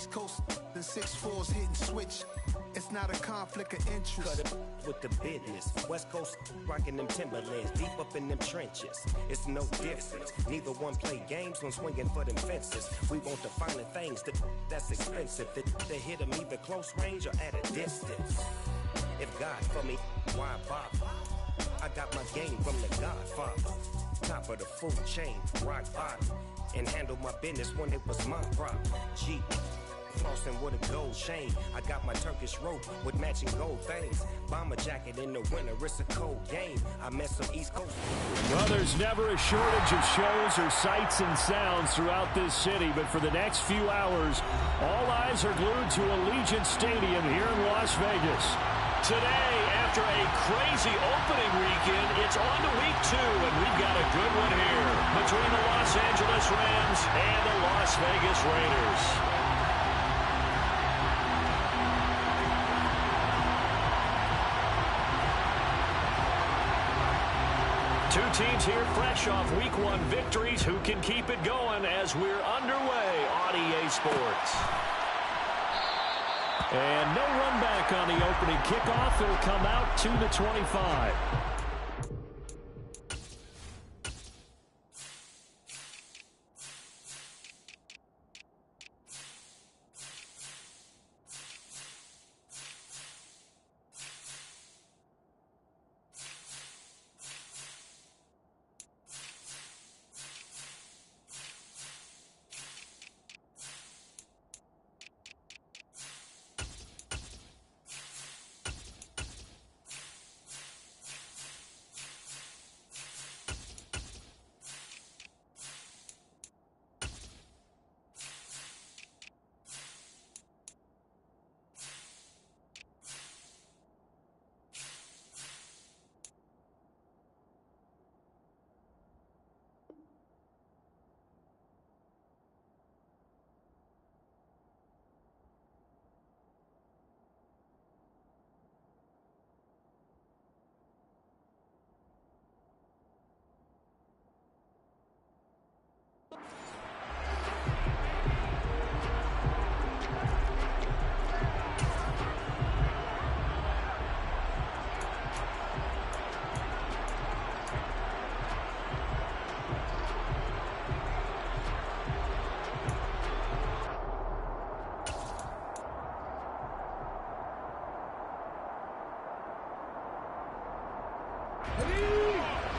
East Coast and 6'4s hitting switch. It's not a conflict of interest. Cut it with the business. West Coast rocking them Timberlands, deep up in them trenches. It's no difference. Neither one play games when swinging for them fences. We want the finer things that's expensive. They hit them either close range or at a distance. If God for me, why bother? I got my game from the Godfather. Top of the food chain, rock bottom. And handle my business when it was my problem. G. Flossing with a gold chain. I got my Turkish rope with matching gold things. Bomber jacket in the winter, it's a cold game. I met some East Coast. Well, there's never a shortage of shows or sights and sounds throughout this city, but for the next few hours, all eyes are glued to Allegiant Stadium here in Las Vegas. Today, after a crazy opening weekend, it's on to week 2, and we've got a good one here between the Los Angeles Rams and the Las Vegas Raiders. Two teams here fresh off Week 1 victories. Who can keep it going as we're underway on EA Sports? And no run back on the opening kickoff. It'll come out to the 25.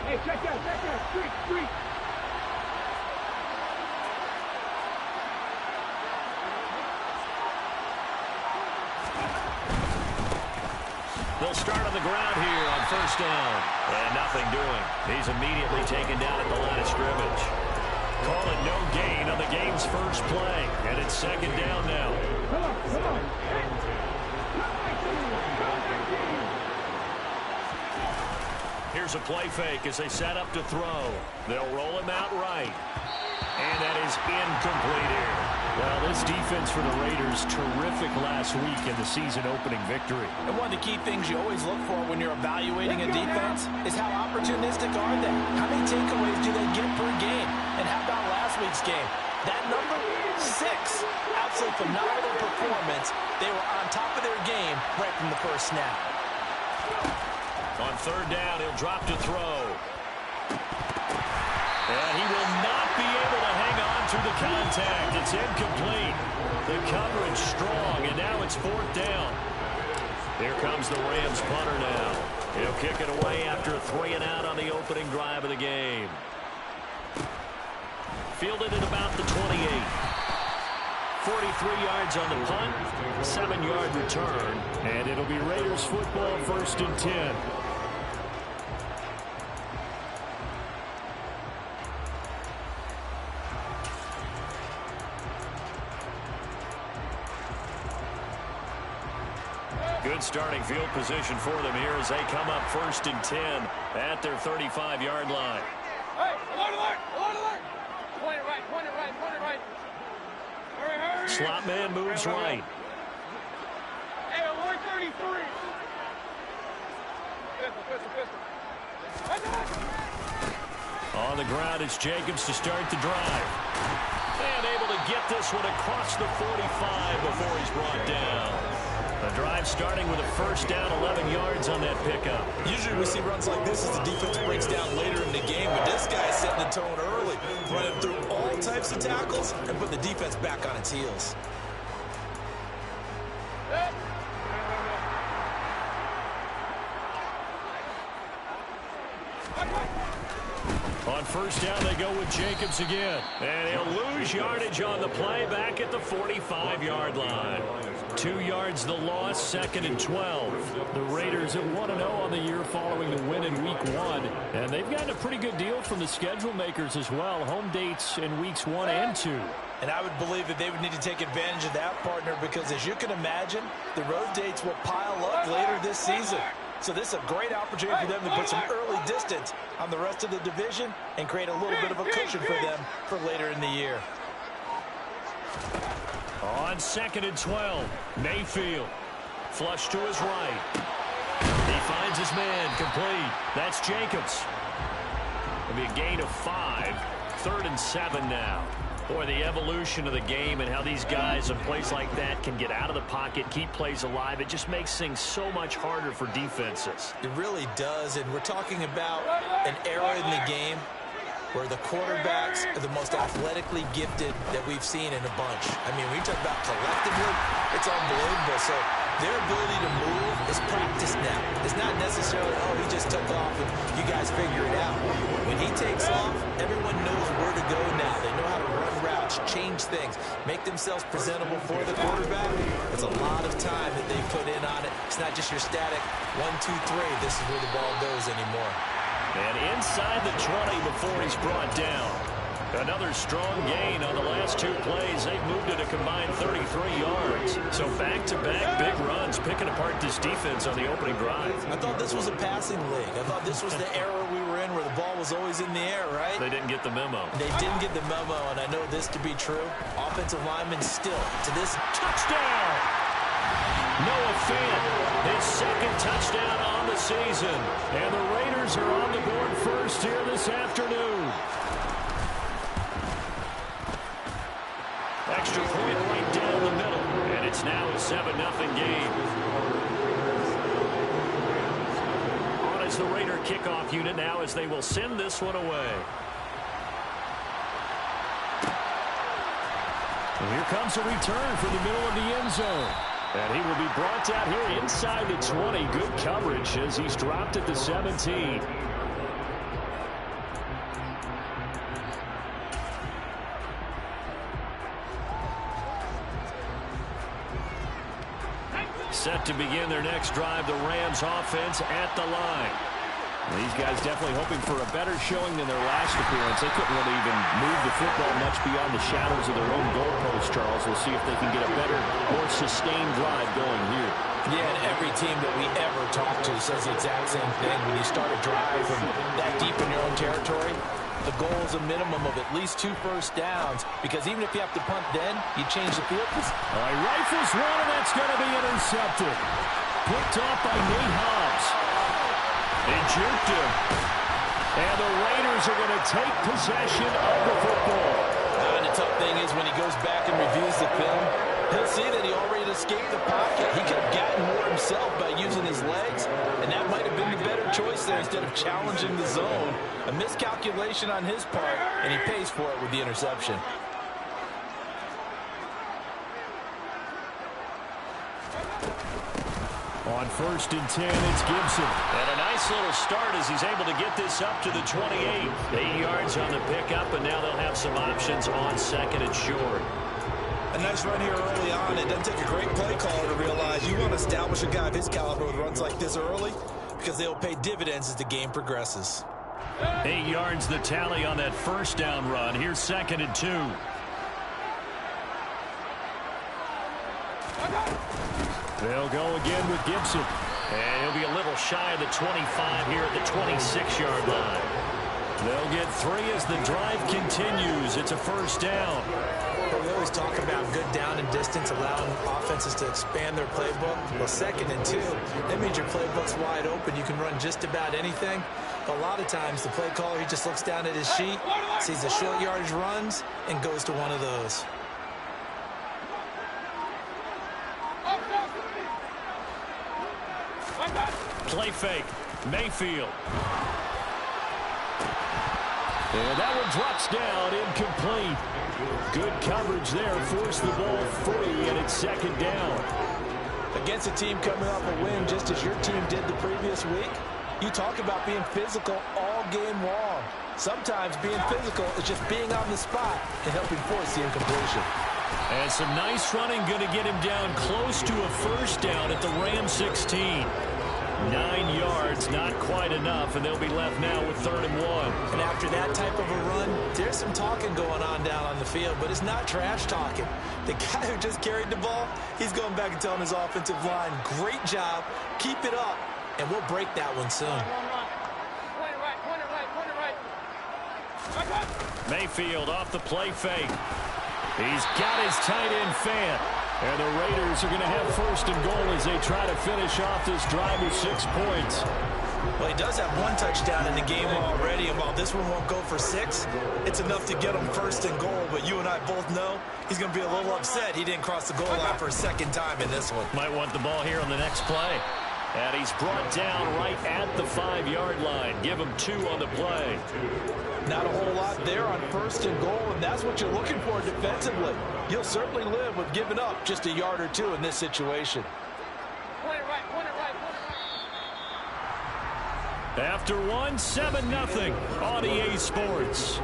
Hey, check that, street. They'll start on the ground here on first down. And nothing doing. He's immediately taken down at the line of scrimmage. Call it no gain on the game's first play. And it's second down now. Come on. Here's a play fake as they set up to throw. They'll roll him out right. And that is incomplete here. Well, this defense for the Raiders, terrific last week in the season-opening victory. And one of the key things you always look for when you're evaluating a defense is how opportunistic are they? How many takeaways do they get per game? And how about last week's game? That number, 6. Absolutely phenomenal performance. They were on top of their game right from the first snap. On third down, he'll drop to throw. And he will not be able to hang on through the contact. It's incomplete. The coverage strong, and now it's fourth down. Here comes the Rams punter now. He'll kick it away after a 3-and-out on the opening drive of the game. Fielded at about the 28. 43 yards on the punt, 7-yard return, and it'll be Raiders football, 1st and 10. Good starting field position for them here as they come up 1st and 10 at their 35-yard line. Hey, alert! Point it right. Hurry. Slot man moves right. Hey, alert 33. Pistol. On the ground, it's Jacobs to start the drive. And able to get this one across the 45 before he's brought down. The drive starting with a first down, 11 yards on that pickup. Usually we see runs like this as the defense breaks down later in the game, but this guy is setting the tone early, running through all types of tackles and put the defense back on its heels. On first down, they go with Jacobs again. And he'll lose yardage on the play back at the 45-yard line. 2 yards the loss, 2nd and 12. The Raiders at 1-0 on the year following the win in Week 1. And they've gotten a pretty good deal from the schedule makers as well. Home dates in Weeks 1 and 2. And I would believe that they would need to take advantage of that, partner, because as you can imagine, the road dates will pile up later this season. So this is a great opportunity for them to put some early distance on the rest of the division and create a little bit of a cushion for them for later in the year. On 2nd and 12, Mayfield. Flush to his right. He finds his man complete. That's Jacobs. It'll be a gain of 5. 3rd and 7 now. Boy, the evolution of the game and how these guys in plays like that can get out of the pocket, keep plays alive, it just makes things so much harder for defenses. It really does, and we're talking about an era in the game where the quarterbacks are the most athletically gifted that we've seen in a bunch. I mean, when you talk about collectively, it's unbelievable. So their ability to move is practiced now. It's not necessarily, oh, he just took off and you guys figure it out. When he takes off, everyone knows where to go now. They know how to run routes, change things, make themselves presentable for the quarterback. It's a lot of time that they put in on it. It's not just your static 1, 2, 3. This is where the ball goes anymore. And inside the 20 before he's brought down. Another strong gain on the last 2 plays. They've moved it a combined 33 yards. So back-to-back big runs, picking apart this defense on the opening drive. I thought this was a passing league. I thought this was the era we were in where the ball was always in the air, right? They didn't get the memo. They didn't get the memo, and I know this to be true. Offensive linemen still, to this, touchdown! Noah Fant, his 2nd touchdown on the season. And the Raiders are on the board first here this afternoon. Extra point right down the middle. And it's now a 7-0 game. On as the Raider kickoff unit now as they will send this one away. And here comes a return from the middle of the end zone. And he will be brought down here inside the 20. Good coverage as he's dropped at the 17. Set to begin their next drive, the Rams offense at the line. These guys definitely hoping for a better showing than their last appearance. They couldn't really even move the football much beyond the shadows of their own goalpost, Charles. We'll see if they can get a better, more sustained drive going here. Yeah, and every team that we ever talk to says the exact same thing. When you start a drive from that deep in your own territory, the goal is a minimum of at least 2 first downs, because even if you have to punt then, you change the field. All right, rifles one, and that's going to be intercepted. Picked off by Nate Hobbs. They juked him. And the Raiders are going to take possession of the football. And the tough thing is when he goes back and reviews the film, he'll see that he already escaped the pocket. He could have gotten more himself by using his legs, and that might have been the better choice there instead of challenging the zone. A miscalculation on his part, and he pays for it with the interception. On 1st and 10, it's Gibson. And a nice little start as he's able to get this up to the 28. 8 yards on the pickup, and now they'll have some options on 2nd and short. A nice run here early on. It doesn't take a great play caller to realize you want to establish a guy of his caliber with runs like this early, because they'll pay dividends as the game progresses. 8 yards the tally on that first down run. Here's 2nd and 2. They'll go again with Gibson. And he'll be a little shy of the 25 here at the 26-yard line. They'll get 3 as the drive continues. It's a first down. We always talk about good down and distance, allowing offense defenses to expand their playbook. Well, 2nd and 2, that means your playbook's wide open. You can run just about anything. But a lot of times, the play caller, he just looks down at his sheet, sees the short yardage runs, and goes to one of those. Play fake. Mayfield. And that one drops down, incomplete. Good coverage there, forced the ball free, and it's 2nd down. Against a team coming off a win just as your team did the previous week, you talk about being physical all game long. Sometimes being physical is just being on the spot and helping force the incompletion. And some nice running, going to get him down close to a 1st down at the Rams 16. 9 yards, not quite enough, and they'll be left now with 3rd and 1. And after that type of a run, there's some talking going on down on the field, but it's not trash talking. The guy who just carried the ball, he's going back and telling his offensive line, great job, keep it up, and we'll break that one soon. Mayfield off the play fake. He's got his tight end Fant. And the Raiders are going to have 1st and goal as they try to finish off this drive with 6 points. Well, he does have 1 touchdown in the game already, and while this one won't go for 6, it's enough to get him 1st and goal. But you and I both know he's going to be a little upset he didn't cross the goal line for a 2nd time in this one. Might want the ball here on the next play. And he's brought down right at the 5-yard line. Give him 2 on the play. Not a whole lot there on 1st and goal, and that's what you're looking for defensively. You'll certainly live with giving up just a yard or 2 in this situation. After 1, 7-0 on EA Sports.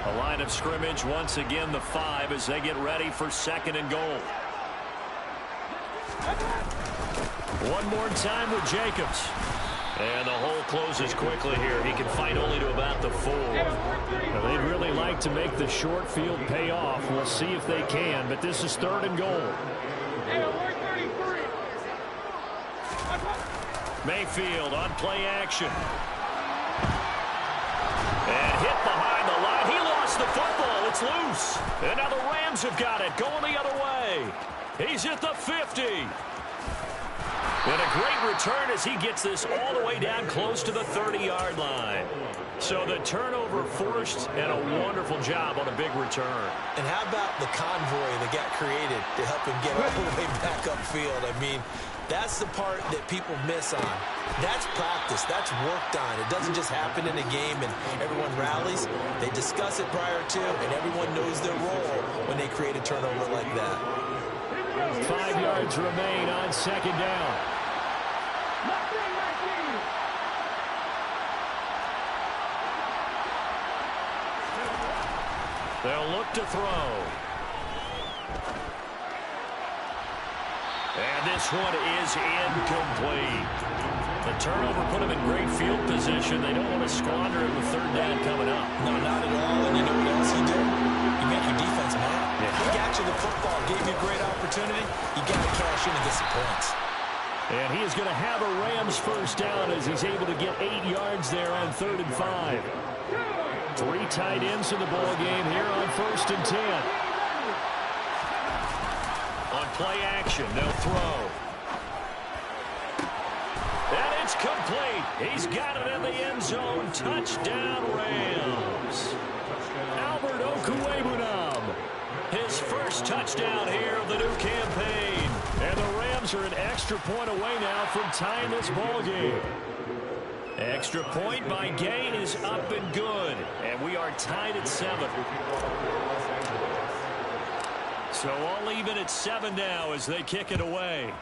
A line of scrimmage once again, the 5 as they get ready for 2nd and goal. One more time with Jacobs. And the hole closes quickly here. He can fight only to about the 4. Now, they'd really like to make the short field pay off. We'll see if they can, but this is 3rd and goal. Mayfield on play action. And hit behind the line. He lost the football. It's loose. And now the Rams have got it. Going the other way. He's at the 50. And a great return as he gets this all the way down close to the 30-yard line. So the turnover forced and a wonderful job on a big return. And how about the convoy that got created to help him get all the way back upfield? I mean, that's the part that people miss on. That's practice. That's worked on. It doesn't just happen in a game and everyone rallies. They discuss it prior to, and everyone knows their role when they create a turnover like that. 5 yards remain on 2nd down. They'll look to throw. And this one is incomplete. The turnover put him in great field position. They don't want to squander it with 3rd down coming up. No, not at all. And you know what else you do? You make your defense mad. Yeah. He got you the football, gave you a great opportunity. You got to cash in and get some points. And he is going to have a Rams 1st down as he's able to get 8 yards there on 3rd and 5. 3 tight ends in the ball game here on 1st and 10. On play action, they'll throw. And it's complete. He's got it in the end zone. Touchdown, Rams. Albert Okwuegbunam. His 1st touchdown here of the new campaign. And the Rams are an extra point away now from tying this ball game. Extra point by Gay is up and good. And we are tied at 7. So all even at 7 now as they kick it away.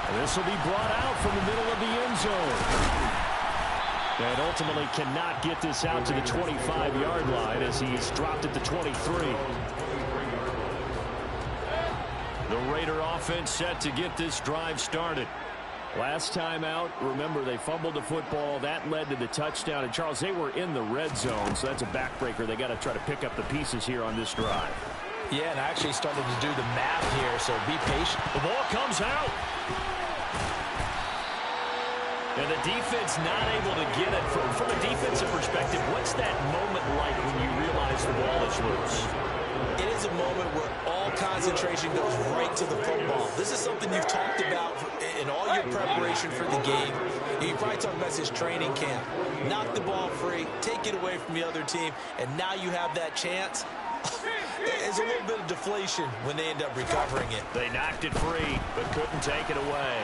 And this will be brought out from the middle of the end zone. And ultimately cannot get this out to the 25-yard line as he's dropped at the 23. The Raider offense set to get this drive started. Last time out, remember, they fumbled the football. That led to the touchdown. And, Charles, they were in the red zone, so that's a backbreaker. They got to try to pick up the pieces here on this drive. Yeah, and I actually started to do the math here, so be patient. The ball comes out. And the defense not able to get it. From a defensive perspective, what's that moment like when you realize the ball is loose? It is a moment where all concentration goes right to the football. This is something you've talked about in all your preparation for the game. You probably talked about this training camp. Knock the ball free, take it away from the other team, and now you have that chance. There's a little bit of deflation when they end up recovering it. They knocked it free, but couldn't take it away.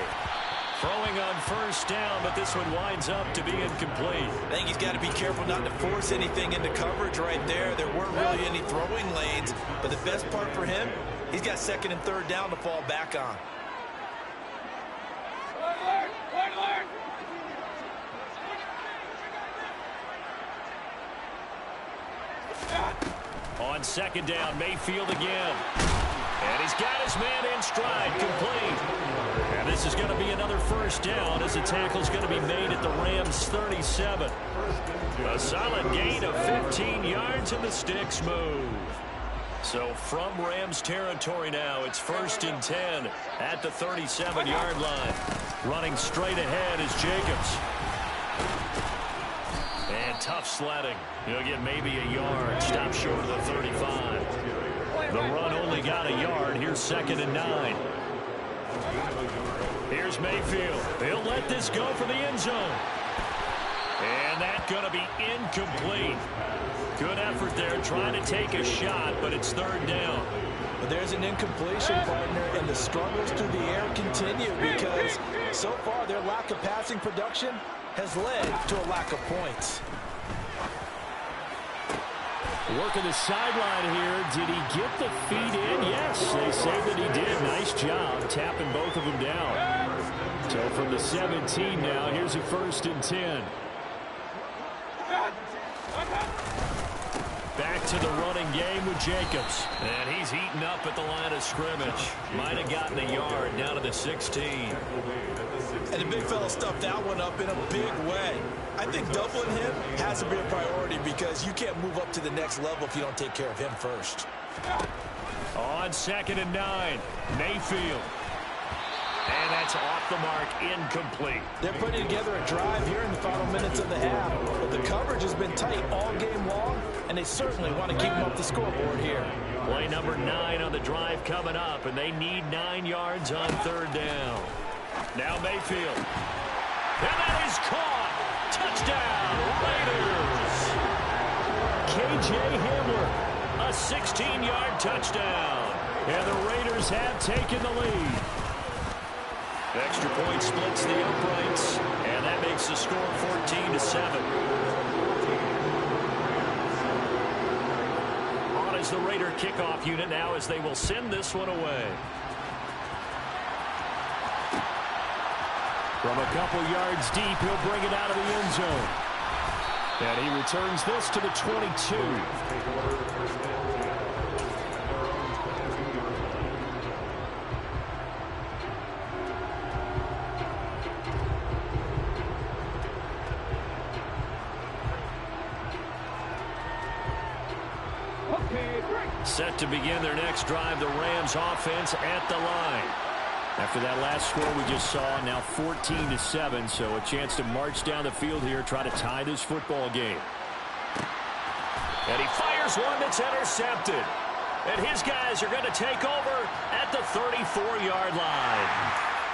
Throwing on first down, but this one winds up to be incomplete. I think he's got to be careful not to force anything into coverage right there. There weren't really any throwing lanes, but the best part for him, he's got second and third down to fall back on. On second down, Mayfield again. And he's got his man in stride, complete. And this is going to be another first down as the tackle's going to be made at the Rams' 37. A solid gain of 15 yards and the sticks move. So from Rams territory now, it's 1st and 10 at the 37-yard line. Running straight ahead is Jacobs. And tough sledding. He'll get maybe a yard. Stop short of the 35. The run only got a yard. Here's 2nd and 9. Here's Mayfield. He'll let this go for the end zone. And that's going to be incomplete. Good effort there trying to take a shot, but it's 3rd down. But there's an incompletion, partner, and the struggles through the air continue because so far their lack of passing production has led to a lack of points. Working the sideline here. Did he get the feet in? Yes, they say that he did. Nice job tapping both of them down. So from the 17 now, here's a 1st and 10. Back to the running game with Jacobs. And he's eaten up at the line of scrimmage. Might have gotten a yard down to the 16. And the big fella stuffed that one up in a big way. I think doubling him has to be a priority because you can't move up to the next level if you don't take care of him first. On 2nd and 9, Mayfield. And that's off the mark, incomplete. They're putting together a drive here in the final minutes of the half. But the coverage has been tight all game long, and they certainly want to keep them up the scoreboard here. Play number 9 on the drive coming up, and they need 9 yards on 3rd down. Now Mayfield. And that is caught. Touchdown, Raiders. K.J. Hamler, a 16-yard touchdown. And the Raiders have taken the lead. The extra point splits the uprights, and that makes the score 14-7. On is the Raider kickoff unit now as they will send this one away. From a couple yards deep, he'll bring it out of the end zone. And he returns this to the 22. Set to begin their next drive, the Rams offense at the line. After that last score we just saw, now 14-7, so a chance to march down the field here, try to tie this football game. And he fires one that's intercepted. And his guys are going to take over at the 34-yard line.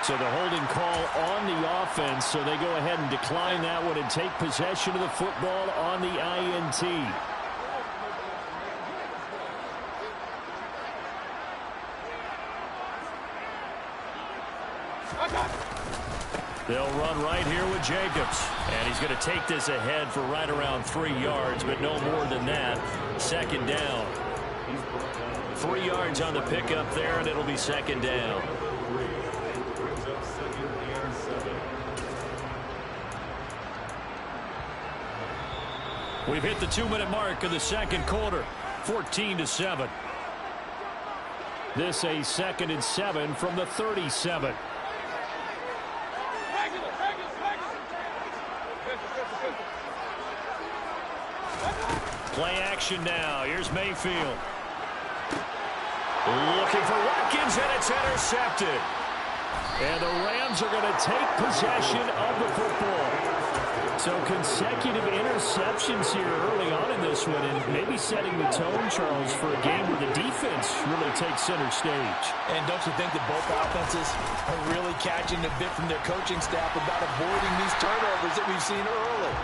So the holding call on the offense, so they go ahead and decline that one and take possession of the football on the INT. They'll run right here with Jacobs. And he's going to take this ahead for right around 3 yards, but no more than that. 2nd down. 3 yards on the pickup there, and it'll be 2nd down. We've hit the 2-minute mark of the 2nd quarter. 14-7. This a 2nd and 7 from the 37. Play action now. Here's Mayfield. Looking for Watkins, and it's intercepted. And the Rams are going to take possession of the football. So consecutive interceptions here early on in this one, and maybe setting the tone, Charles, for a game where the defense really takes center stage. And don't you think that both offenses are really catching a bit from their coaching staff about avoiding these turnovers that we've seen early?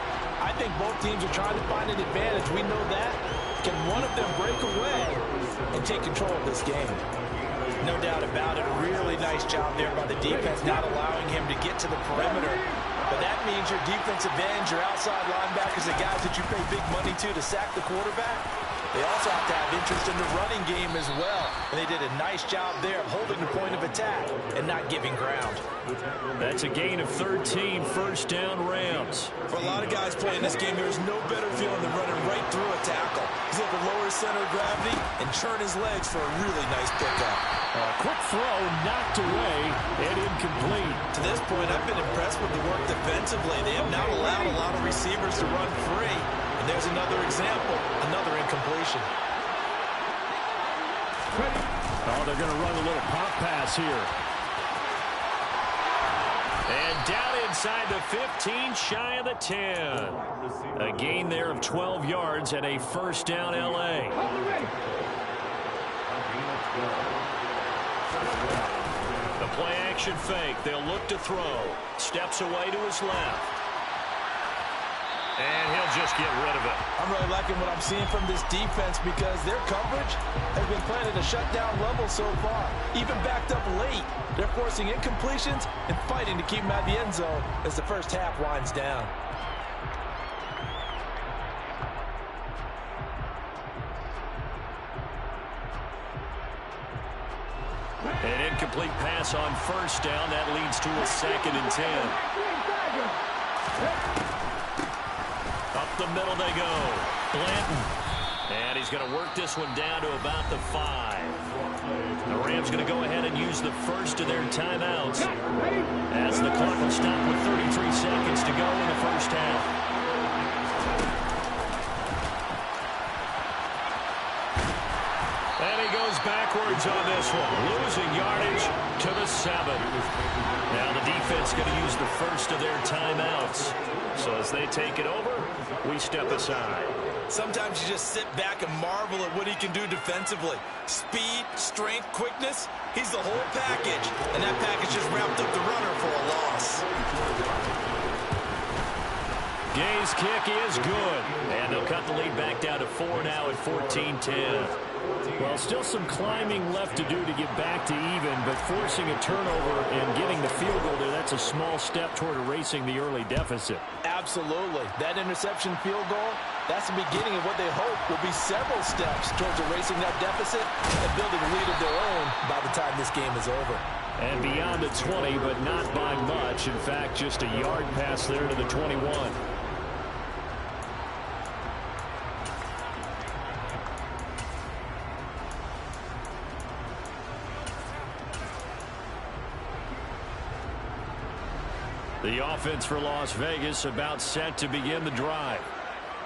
I think both teams are trying to find an advantage. We know that. Can one of them break away and take control of this game? No doubt about it. A really nice job there by the defense, not allowing him to get to the perimeter. But that means your defensive ends, your outside linebackers, the guys that you pay big money to sack the quarterback, they also have to have interest in the running game as well. And they did a nice job there of holding the point of attack and not giving ground. That's a gain of 13, first down Rams. For a lot of guys playing this game, there's no better feeling than running right through a tackle. He's able to lower his center of gravity and turn his legs for a really nice pickup. A quick throw, knocked away, and incomplete. To this point, I've been impressed with the work defensively. They have not allowed a lot of receivers to run free. And there's another example, another incompletion. Oh, they're going to run a little pop pass here. And down inside the 15, shy of the 10. A gain there of 12 yards and a first down L.A. The play action fake. They'll look to throw. Steps away to his left. And he'll just get rid of it. I'm really liking what I'm seeing from this defense because their coverage has been playing at a shutdown level so far. Even backed up late, they're forcing incompletions and fighting to keep them out of the end zone as the first half winds down. An incomplete pass on first down. That leads to a 2nd and 10. Up the middle they go. Blanton. And he's going to work this one down to about the 5. The Rams going to go ahead and use the first of their timeouts as the clock will stop with 33 seconds to go in the first half. And he goes backwards on this one, losing yardage to the 7. Now the defense going to use the first of their timeouts. So as they take it over, we step aside. Sometimes you just sit back and marvel at what he can do defensively. Speed, strength, quickness, he's the whole package. And that package just wrapped up the runner for a loss. Gay's kick is good. And they'll cut the lead back down to 4 now at 14-10. Well, still some climbing left to do to get back to even, but forcing a turnover and getting the field goal there, that's a small step toward erasing the early deficit. Absolutely. That interception field goal, that's the beginning of what they hope will be several steps towards erasing that deficit and building a lead of their own by the time this game is over. And beyond the 20, but not by much. In fact, just a yard pass there to the 21. The offense for Las Vegas about set to begin the drive.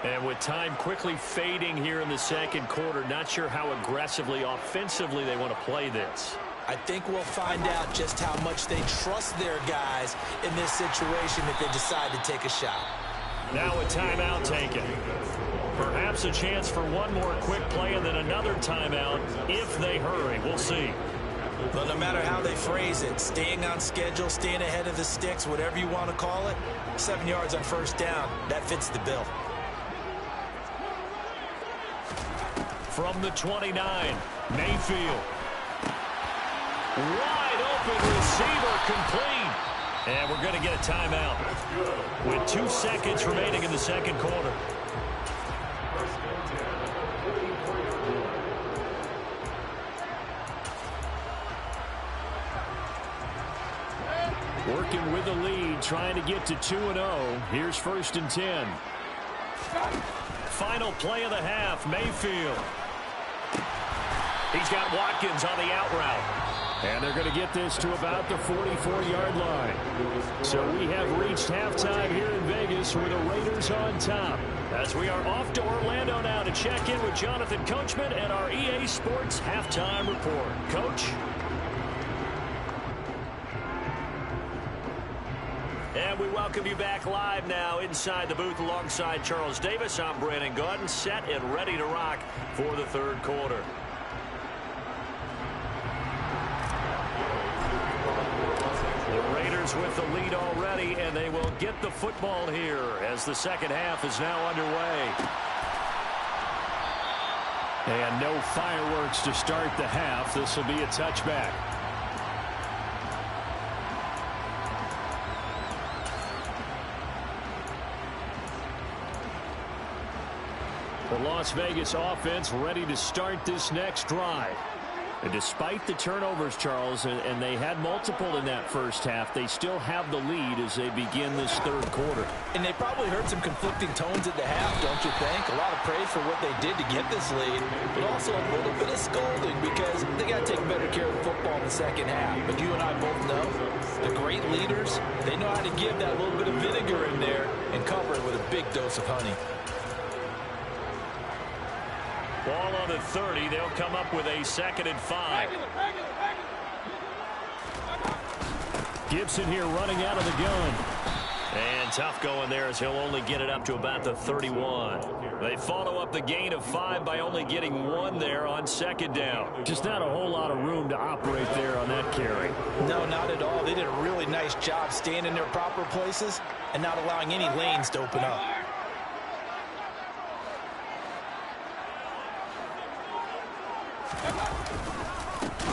And with time quickly fading here in the second quarter, not sure how aggressively, offensively they want to play this. I think we'll find out just how much they trust their guys in this situation if they decide to take a shot. Now a timeout taken. Perhaps a chance for one more quick play and then another timeout if they hurry. We'll see. But no matter how they phrase it, staying on schedule, staying ahead of the sticks, whatever you want to call it, 7 yards on first down, that fits the bill. From the 29, Mayfield. Wide open receiver, complete. And we're going to get a timeout with 2 seconds remaining in the second quarter. Working with the lead, trying to get to 2-0. Here's 1st and 10. Final play of the half, Mayfield. He's got Watkins on the out route. And they're going to get this to about the 44-yard line. So we have reached halftime here in Vegas with the Raiders on top. As we are off to Orlando now to check in with Jonathan Coachman and our EA Sports Halftime Report. Coach? And we welcome you back live now inside the booth alongside Charles Davis. I'm Brandon Gaudin, set and ready to rock for the third quarter. With the lead already, and they will get the football here as the second half is now underway. And no fireworks to start the half. This will be a touchback. The Las Vegas offense ready to start this next drive. And despite the turnovers, Charles, and they had multiple in that first half, they still have the lead as they begin this third quarter. And they probably heard some conflicting tones at the half, don't you think? A lot of praise for what they did to get this lead, but also a little bit of scolding because they got to take better care of the football in the second half. But you and I both know the great leaders, they know how to give that little bit of vinegar in there and cover it with a big dose of honey. Ball on the 30. They'll come up with a 2nd and 5. Gibson here running out of the gun. And tough going there as he'll only get it up to about the 31. They follow up the gain of 5 by only getting 1 there on 2nd down. Just not a whole lot of room to operate there on that carry. No, not at all. They did a really nice job staying in their proper places and not allowing any lanes to open up.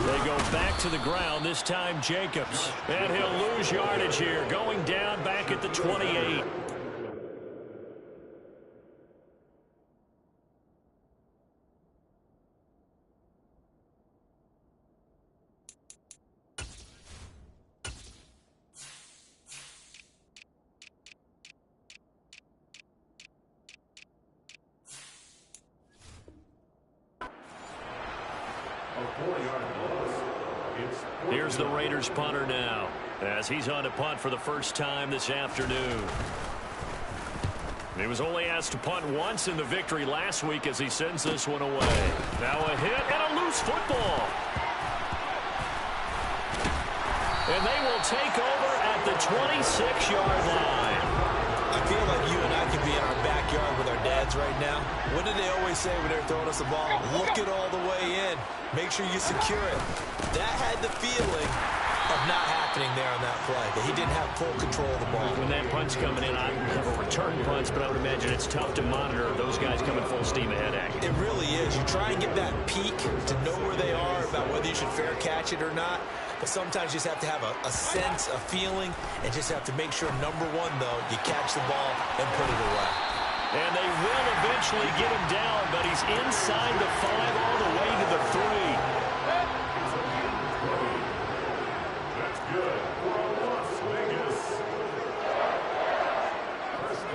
They go back to the ground, this time Jacobs. And he'll lose yardage here, going down back at the 28. Here's the Raiders punter now as he's on to punt for the first time this afternoon. He was only asked to punt once in the victory last week as he sends this one away. Now a hit and a loose football. And they will take over at the 26-yard line. I feel like you and I could be in our backyard with our dads right now. What did they always say when they're throwing us the ball? Look it all the way in. Make sure you secure it. That had the feeling of not happening there on that play, that he didn't have full control of the ball. When that punt's coming in, I have a return punch, but I would imagine it's tough to monitor those guys coming full steam ahead at you. It really is. You try and get that peek to know where they are, about whether you should fair catch it or not. But sometimes you just have to have a sense, a feeling, and just have to make sure, number one, though, you catch the ball and put it away. And they will eventually get him down, but he's inside the 5 all the way to the 3. That's good for Las Vegas.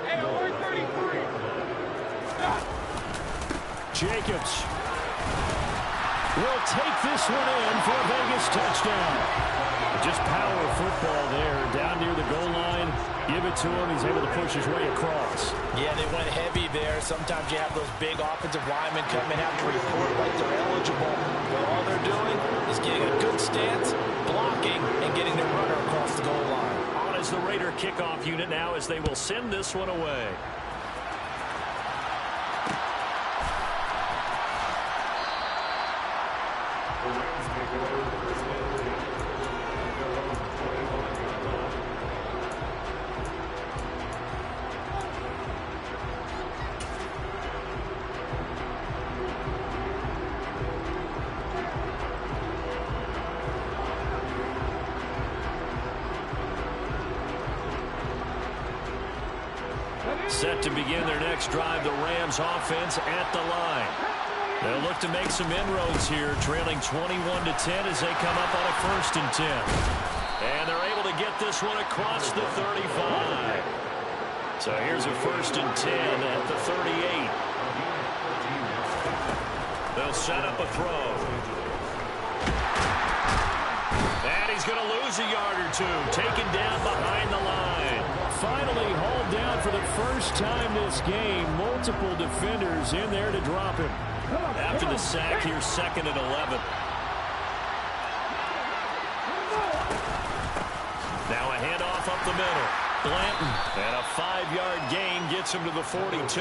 Hey, 133. Jacobs will take this one in for a Vegas touchdown. Just power football there down near the goal line. Give it to him. He's able to push his way across. Yeah, they went heavy there. Sometimes you have those big offensive linemen come and have to report like they're eligible. But all they're doing is getting a good stance, blocking, and getting their runner across the goal line. On is the Raider kickoff unit now as they will send this one away. Set to begin their next drive, the Rams offense at the line. They'll look to make some inroads here, trailing 21-10 as they come up on a 1st and 10. And they're able to get this one across the 35. So here's a 1st and 10 at the 38. They'll set up a throw. he's going to lose a yard or two. Taken down behind the line. Finally hauled down for the first time this game. Multiple defenders in there to drop him. After the sack, here's 2nd and 11. Now a handoff up the middle. Blanton, and a 5-yard gain gets him to the 42.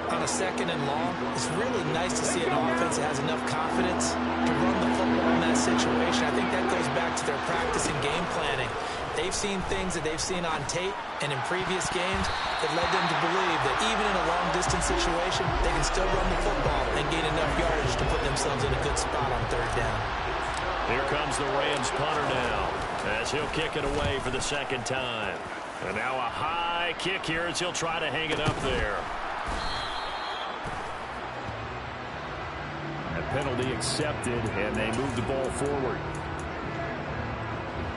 On a 2nd and long, it's really nice to see an offense that has enough confidence to run the football in that situation. I think that goes back to their practice and game planning. They've seen things that they've seen on tape and in previous games that led them to believe that even in a long-distance situation, they can still run the football and gain enough yardage to put themselves in a good spot on 3rd down. Here comes the Rams punter now, as he'll kick it away for the 2nd time. And now a high kick here as he'll try to hang it up there. A penalty accepted, and they move the ball forward.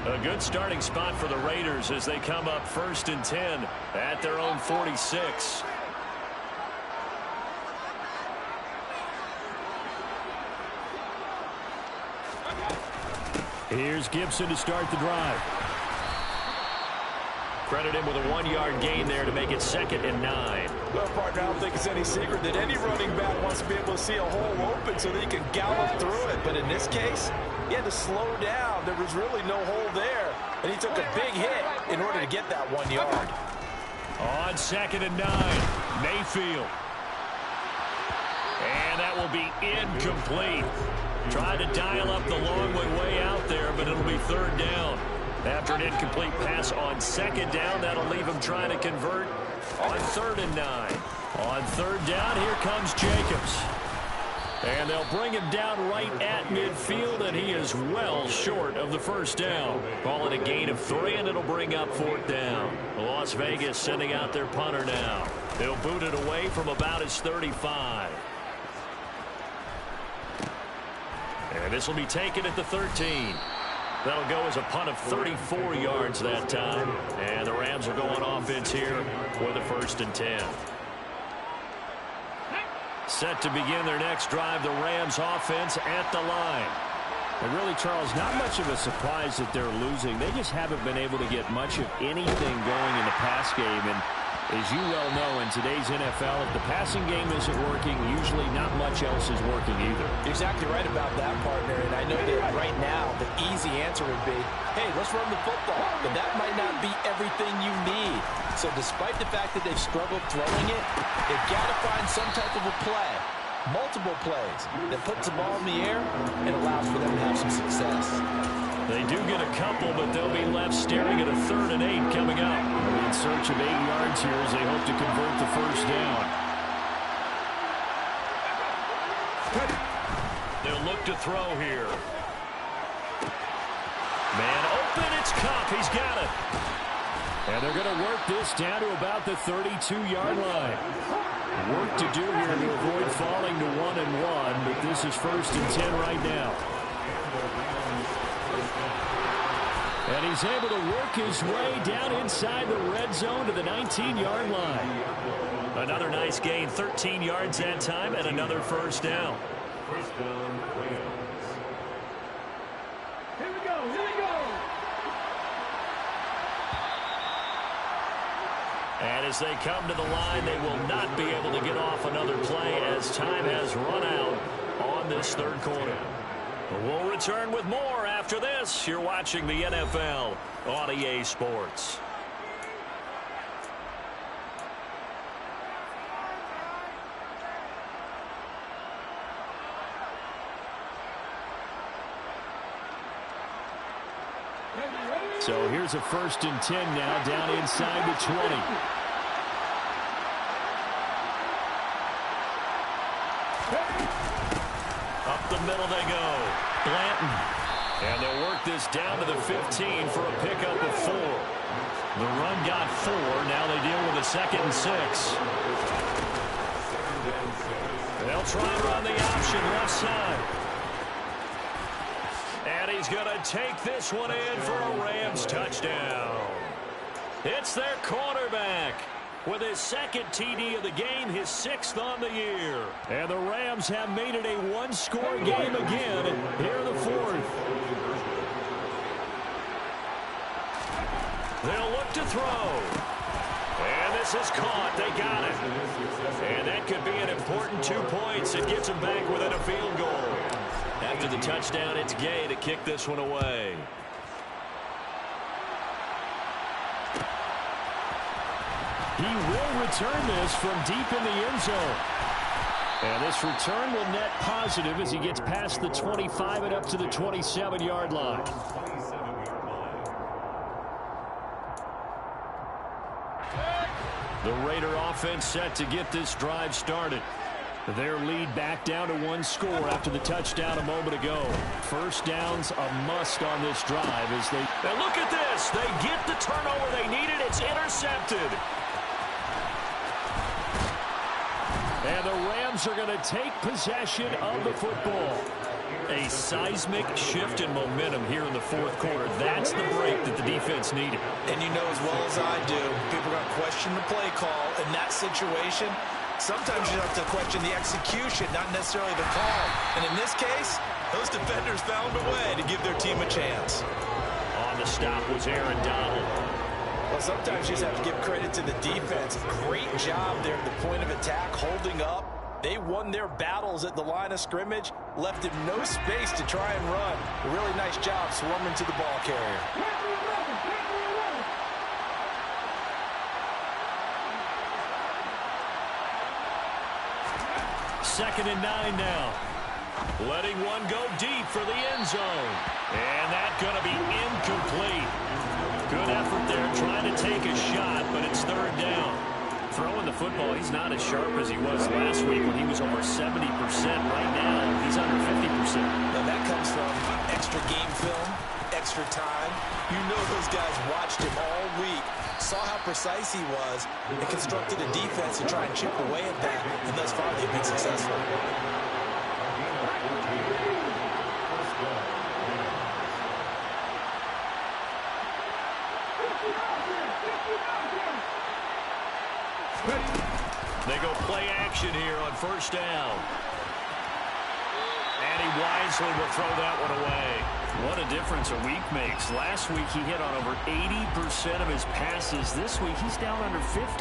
A good starting spot for the Raiders as they come up 1st and 10 at their own 46. Here's Gibson to start the drive. Credit him with a 1-yard gain there to make it 2nd and 9. Well, partner, I don't think it's any secret that any running back wants to be able to see a hole open so that he can gallop through it. But in this case, he had to slow down. There was really no hole there, and he took a big hit in order to get that 1 yard. On 2nd and 9, Mayfield. And that will be incomplete. Tried to dial up the long way out there, but it'll be 3rd down. After an incomplete pass on 2nd down, that'll leave him trying to convert on 3rd and 9. On 3rd down, here comes Jacobs. And they'll bring him down right at midfield, and he is well short of the 1st down. Call it a gain of 3, and it'll bring up 4th down. Las Vegas sending out their punter now. They'll boot it away from about his 35. And this will be taken at the 13. That'll go as a punt of 34 yards that time. And the Rams are going offense here with a 1st and 10. Set to begin their next drive, the Rams offense at the line. And really, Charles, not much of a surprise that they're losing. They just haven't been able to get much of anything going in the pass game. And as you well know, in today's NFL, if the passing game isn't working, usually not much else is working either. You're exactly right about that, partner. And I know that right now, the easy answer would be, hey, let's run the football. But that might not be everything you need. So despite the fact that they've struggled throwing it, they've got to find some type of a play, multiple plays, that puts the ball in the air and allows for them to have some success. They do get a couple, but they'll be left staring at a 3rd and 8 coming up. They'll be in search of 8 yards here as they hope to convert the 1st down. They'll look to throw here. Man open, it's Cup. He's got it. And they're going to work this down to about the 32-yard line. Work to do here to avoid falling to 1-1, but this is 1st and 10 right now. And he's able to work his way down inside the red zone to the 19-yard line. Another nice gain, 13 yards that time, and another 1st down. Here we go, here we go. And as they come to the line, they will not be able to get off another play as time has run out on this 3rd quarter. We'll return with more after this. You're watching the NFL on EA Sports. So here's a 1st and 10 now down inside the 20. Up the middle they go. Blanton. And they'll work this down to the 15 for a pickup of 4. The run got 4. Now they deal with a 2nd and 6. They'll try and run the option left side. And he's going to take this one in for a Rams touchdown. It's their quarterback with his 2nd TD of the game, his 6th on the year. And the Rams have made it a one-score game again here in the 4th. They'll look to throw. And this is caught. They got it. And that could be an important 2 points. It gets them back within a field goal. After the touchdown, it's Gay to kick this one away. He will return this from deep in the end zone. And this return will net positive as he gets past the 25 and up to the 27-yard line. The Raider offense set to get this drive started. Their lead back down to 1 score after the touchdown a moment ago. First down's a must on this drive as they... And look at this. They get the turnover they needed. It's intercepted. And the Rams are going to take possession of the football. A seismic shift in momentum here in the fourth quarter. That's the break that the defense needed. And you know as well as I do, people are going to question the play call in that situation. Sometimes you have to question the execution, not necessarily the call. And in this case, those defenders found a way to give their team a chance. On the stop was Aaron Donald. Well, sometimes you just have to give credit to the defense. Great job there at the point of attack, holding up. They won their battles at the line of scrimmage, left him no space to try and run. A really nice job swarming to the ball carrier. Second and 9 now. Letting one go deep for the end zone. And that's going to be incomplete. Good effort there trying to take a shot, but it's third down. Throwing the football, he's not as sharp as he was last week when he was over 70%. Right now, he's under 50%. Now that comes from extra game film, extra time. You know those guys watched him all week, saw how precise he was, and constructed a defense to try and chip away at that, and thus far they've been successful. They go play action here on first down. And he wisely will throw that one away. What a difference a week makes. Last week he hit on over 80% of his passes. This week he's down under 50%.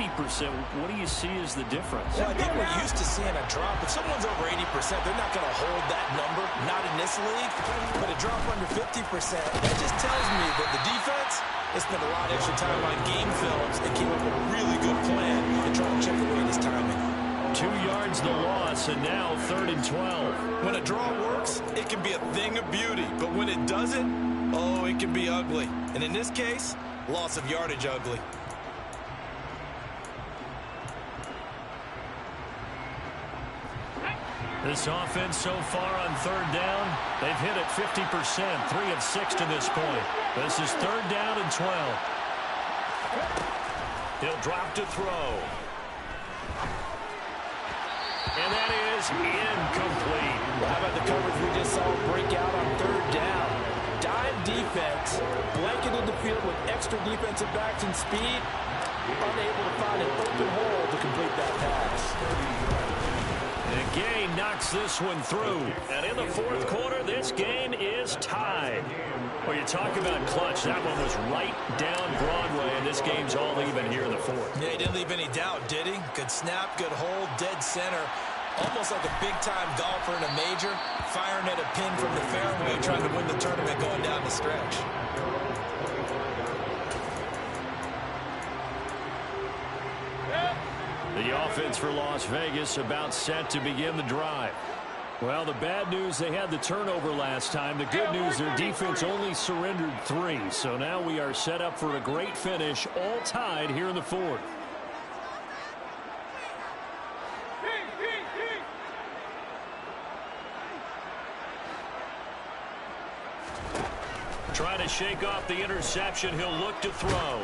What do you see as the difference? Well, I think we're used to seeing a drop. If someone's over 80%, they're not going to hold that number, not in this league. But a drop under 50%, that just tells me that the defense has spent a lot of extra time on game films and came up with a really good plan to try to chip away this timing. 2 yards the loss, and now 3rd and 12. When a draw works, it can be a thing of beauty. But when it doesn't, oh, it can be ugly. And in this case, loss of yardage ugly. This offense so far on third down, they've hit it 50%, 3 of 6 to this point. This is 3rd down and 12. He'll drop to throw. And that is incomplete. How about the coverage we just saw break out on 3rd down? Dime defense, blanketed the field with extra defensive backs and speed, unable to find an open hole to complete that pass. And Gay knocks this one through. And in the fourth quarter, this game is tied. Well, you talk about clutch. That one was right down Broadway, and this game's all even here in the fourth. Yeah, he didn't leave any doubt, did he? Good snap, good hold, dead center. Almost like a big-time golfer in a major, firing at a pin from the fairway, trying to win the tournament going down the stretch. The offense for Las Vegas about set to begin the drive. Well, the bad news, they had the turnover last time. The good news, their defense only surrendered 3. So now we are set up for a great finish, all tied here in the fourth. Trying to shake off the interception. He'll look to throw.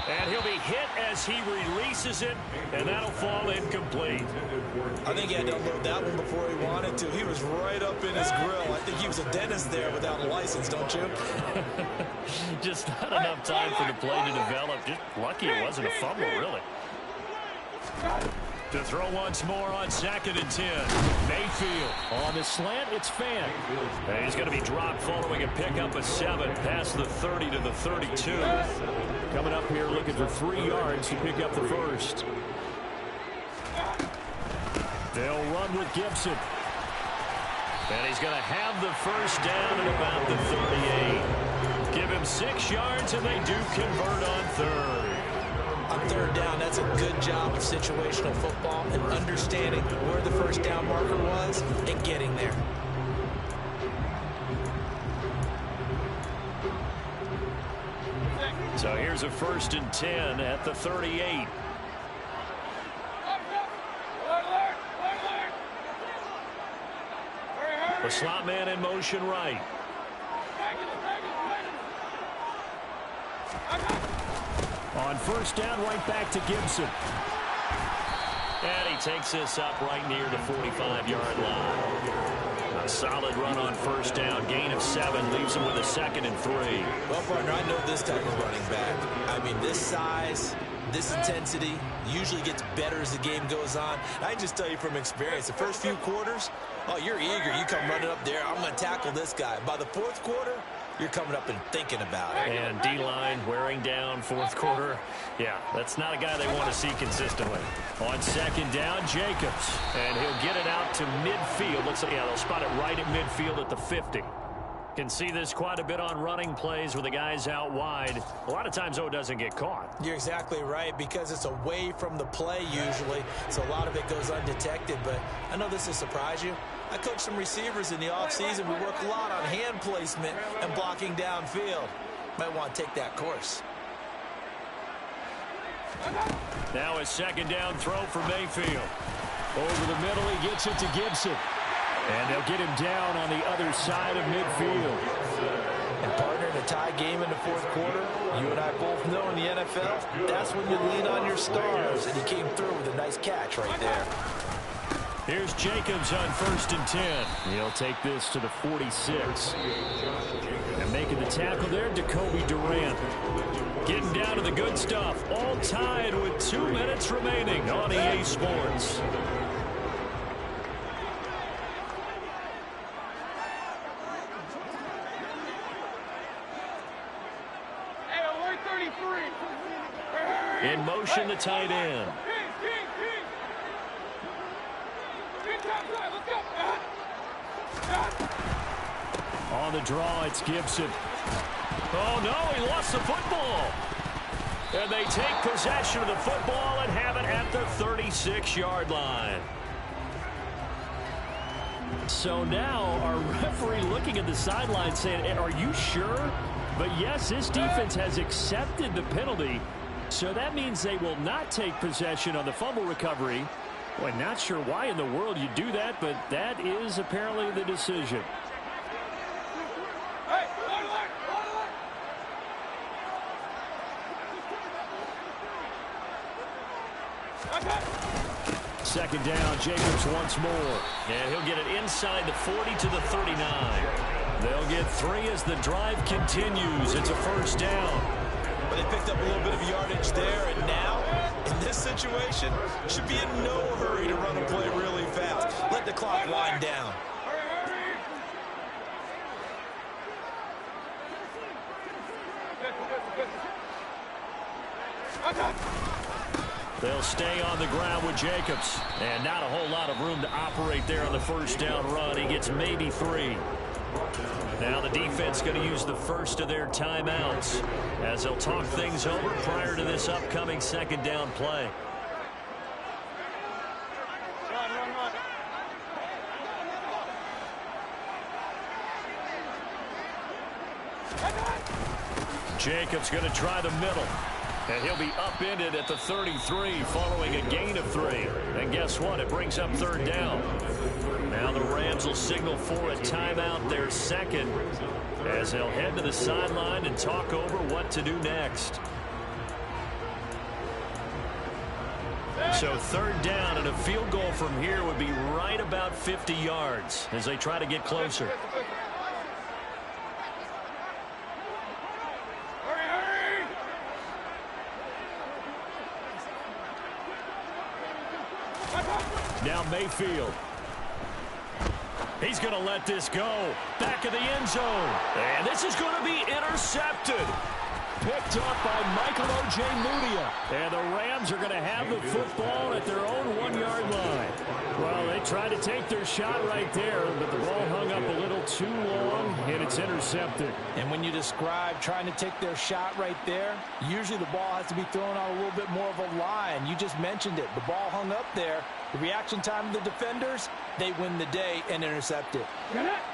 And he'll be hit as he releases it, and that'll fall incomplete. I think he had to unload that one before he wanted to. He was right up in his grill. I think he was a dentist there without a license, don't you? Just not enough time for the play to develop. Just lucky it wasn't a fumble, really. To throw once more on 2nd and 10. Mayfield on the slant. It's Fan. And he's going to be dropped following a pickup of 7 past the 30 to the 32. Coming up here looking for 3 yards to pick up the first. They'll run with Gibson. And he's going to have the first down at about the 38. Give him 6 yards, and they do convert on 3rd. On 3rd down, that's a good job of situational football and understanding where the first down marker was and getting there. So here's a 1st and 10 at the 38. The slot man in motion right. On 1st down, right back to Gibson. And he takes this up right near the 45-yard line. A solid run on 1st down. Gain of 7 leaves him with a 2nd and 3. Well, partner, I know this type of running back. I mean, this size, this intensity usually gets better as the game goes on. I can just tell you from experience, the first few quarters, oh, you're eager. You come running up there. I'm going to tackle this guy. By the 4th quarter, you're coming up and thinking about it. And D-line wearing down 4th quarter. Yeah, that's not a guy they want to see consistently. On 2nd down, Jacobs. And he'll get it out to midfield. Looks like, yeah, they'll spot it right at midfield at the 50. Can see this quite a bit on running plays where the guy's out wide. A lot of times, though, it doesn't get caught. You're exactly right, because it's away from the play usually, so a lot of it goes undetected. But I know this will surprise you. I coach some receivers in the offseason. We work a lot on hand placement and blocking downfield. Might want to take that course. Now a 2nd down throw for Mayfield. Over the middle, he gets it to Gibson. And they'll get him down on the other side of midfield. And partner, in a tie game in the 4th quarter, you and I both know in the NFL, that's when you lean on your stars. And he came through with a nice catch right there. Here's Jacobs on 1st and 10. He'll take this to the 46. And making the tackle there, Jacoby Durant. Getting down to the good stuff. All tied with 2 minutes remaining on EA Sports. In motion, the tight end. On the draw, it's Gibson. Oh, no, he lost the football. And they take possession of the football and have it at the 36-yard line. So now our referee looking at the sideline saying, are you sure? But yes, this defense has accepted the penalty. So that means they will not take possession on the fumble recovery. Boy, not sure why in the world you do that, but that is apparently the decision. Second down, Jacobs once more. And he'll get it inside the 40 to the 39. They'll get 3 as the drive continues. It's a 1st down. But they picked up a little bit of yardage there, and now, in this situation, should be in no hurry to run a play really fast. Let the clock wind down. They'll stay on the ground with Jacobs. And not a whole lot of room to operate there on the 1st down run. He gets maybe 3. Now the defense going to use the first of their timeouts as they'll talk things over prior to this upcoming 2nd down play. Jacobs going to try the middle. And he'll be upended at the 33 following a gain of 3. And guess what? It brings up 3rd down. Now the Rams will signal for a timeout, their 2nd, as they'll head to the sideline and talk over what to do next. So 3rd down, and a field goal from here would be right about 50 yards as they try to get closer. Now Mayfield. He's going to let this go. Back of the end zone. And this is going to be intercepted. Picked up by Michael O.J. Mudia. And the Rams are going to have the football at their own 1-yard line. Well, they tried to take their shot right there, but the ball hung up a little too long, and it's intercepted. And when you describe trying to take their shot right there, usually the ball has to be thrown on a little bit more of a line. You just mentioned it. The ball hung up there. The reaction time of the defenders, they win the day and intercept it.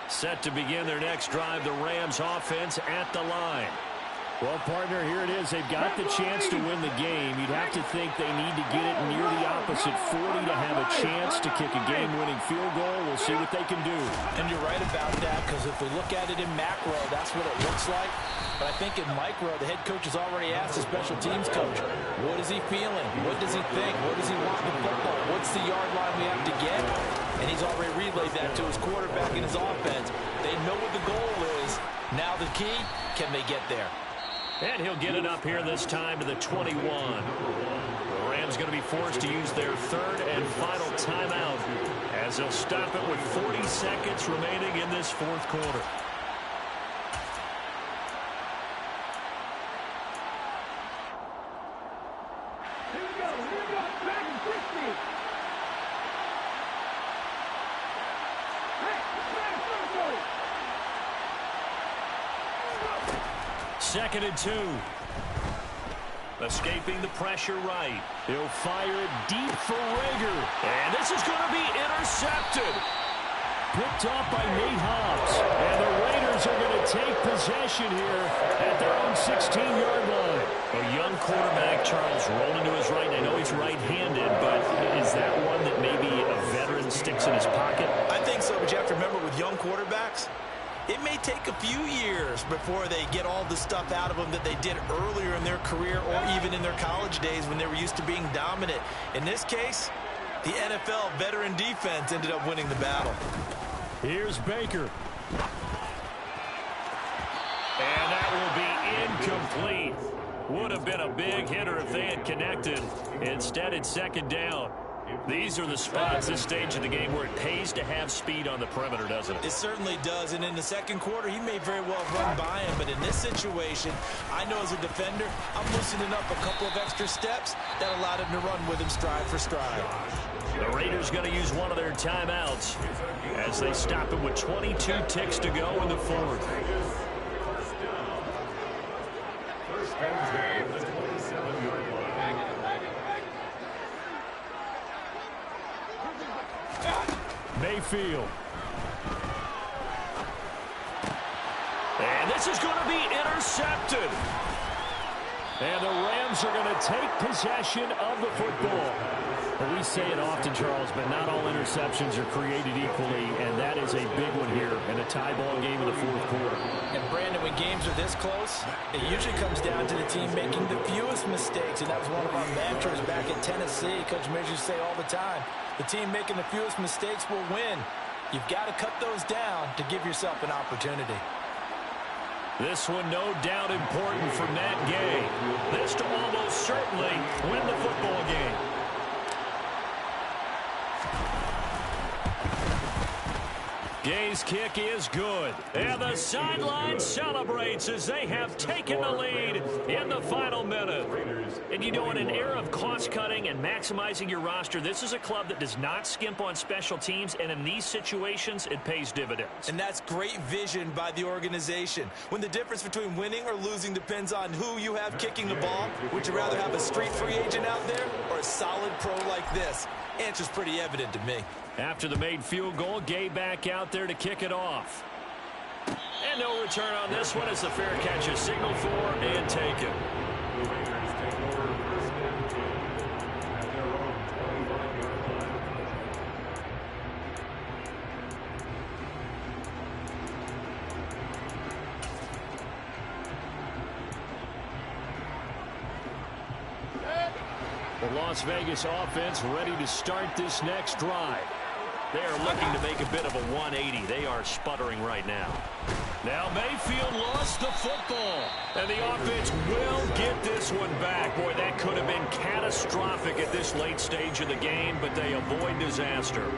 Set to begin their next drive, the Rams offense at the line. Well, partner, here it is. They've got the chance to win the game. You'd have to think they need to get it near the opposite 40 to have a chance to kick a game-winning field goal. We'll see what they can do. And you're right about that, because if we look at it in macro, that's what it looks like. But I think in micro, the head coach has already asked the special teams coach, what is he feeling? What does he think? What does he want in football? What's the yard line we have to get? And he's already relayed that to his quarterback and his offense. They know what the goal is. Now the key, can they get there? And he'll get it up here this time to the 21. The Rams going to be forced to use their third and final timeout as they'll stop it with 40 seconds remaining in this fourth quarter. Second and 2. Escaping the pressure right. He'll fire it deep for Rager. And this is going to be intercepted. Picked off by Nate Hobbs. And the Raiders are going to take possession here at their own 16-yard line. A young quarterback, Charles, rolling to his right. I know he's right-handed, but is that one that maybe a veteran sticks in his pocket? I think so, but you have to remember with young quarterbacks, it may take a few years before they get all the stuff out of them that they did earlier in their career or even in their college days when they were used to being dominant. In this case, the NFL veteran defense ended up winning the battle. Here's Baker. And that will be incomplete. Would have been a big hitter if they had connected. Instead, it's second down. These are the spots, this stage of the game, where it pays to have speed on the perimeter, doesn't it? It certainly does, and in the second quarter, he may very well have run by him, but in this situation, I know as a defender, I'm loosening up a couple of extra steps that allowed him to run with him stride for stride. The Raiders going to use one of their timeouts as they stop it with 22 ticks to go in the fourth. First down at the 27-yard line. Mayfield. And this is going to be intercepted. And the Rams are going to take possession of the football. Well, we say it often, Charles, but not all interceptions are created equally, and that is a big one here in a tie ball game in the fourth quarter. And, Brandon, when games are this close, it usually comes down to the team making the fewest mistakes, and that was one of our mantras back at Tennessee. Coach Mears used to say all the time, the team making the fewest mistakes will win. You've got to cut those down to give yourself an opportunity. This one no doubt important for Matt Gay. This to almost certainly win the football game. Gay's kick is good. And the sideline celebrates as they have taken the lead in the final minute. And you know, in an era of cost-cutting and maximizing your roster, this is a club that does not skimp on special teams, and in these situations, it pays dividends. And that's great vision by the organization. When the difference between winning or losing depends on who you have kicking the ball, would you rather have a street free agent out there or a solid pro like this? Answer's pretty evident to me. After the made field goal, Gay back out there to kick it off. And no return on this one as the fair catch is signaled for and taken. The Raiders take over first and 10 at their own 25-yard line. The Las Vegas offense ready to start this next drive. They are looking to make a bit of a 180. They are sputtering right now. Now Mayfield lost the football, and the offense will get this one back. Boy, that could have been catastrophic at this late stage of the game, but they avoid disaster.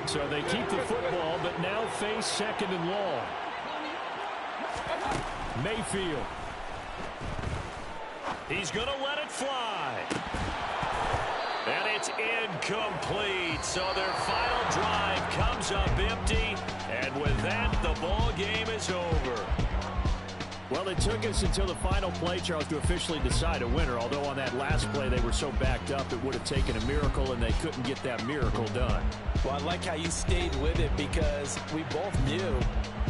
So they keep the football, but now face second and long. Mayfield. He's going to let it fly. And it's incomplete. So their final drive comes up empty. And with that, the ball game is over. Well, it took us until the final play, Charles, to officially decide a winner. Although on that last play they were so backed up, it would have taken a miracle, and they couldn't get that miracle done. Well, I like how you stayed with it, because we both knew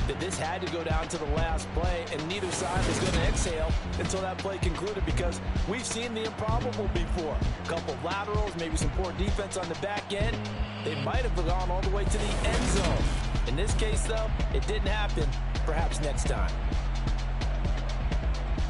that this had to go down to the last play, and neither side was going to exhale until that play concluded, because we've seen the improbable before. A couple of laterals, maybe some poor defense on the back end. They might have gone all the way to the end zone. In this case, though, it didn't happen. Perhaps next time.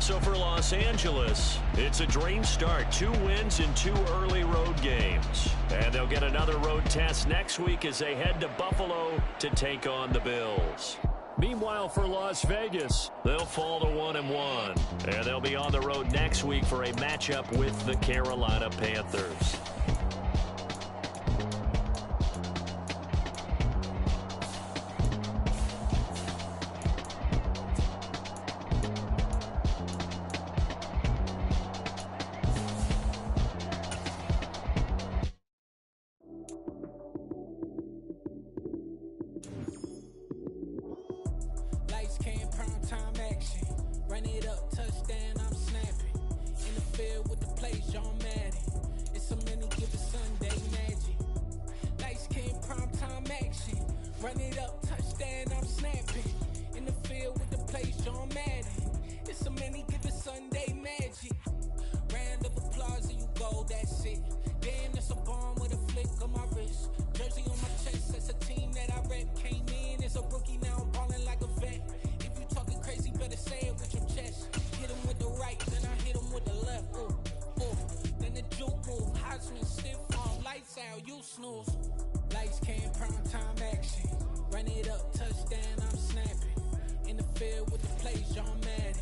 So for Los Angeles, it's a dream start. 2 wins in 2 early road games. And they'll get another road test next week as they head to Buffalo to take on the Bills. Meanwhile, for Las Vegas, they'll fall to 1-1. And they'll be on the road next week for a matchup with the Carolina Panthers. Run it up, touchdown, I'm snapping. In the field with the plays, John Madden. It's a many give it Sunday magic. Round of applause and you go, that's it. Damn, it's a bomb with a flick on my wrist. Jersey on my chest, that's a team that I rep. Came in as a rookie, now I'm balling like a vet. If you talking crazy, better say it with your chest. Hit him with the right, then I hit him with the left. Ooh, ooh. Then the juke move, Heisman, stiff arm, lights out, you snooze. Lights came, prime time action. Run it up, touchdown, I'm snapping. In the field with the plays, John Madden.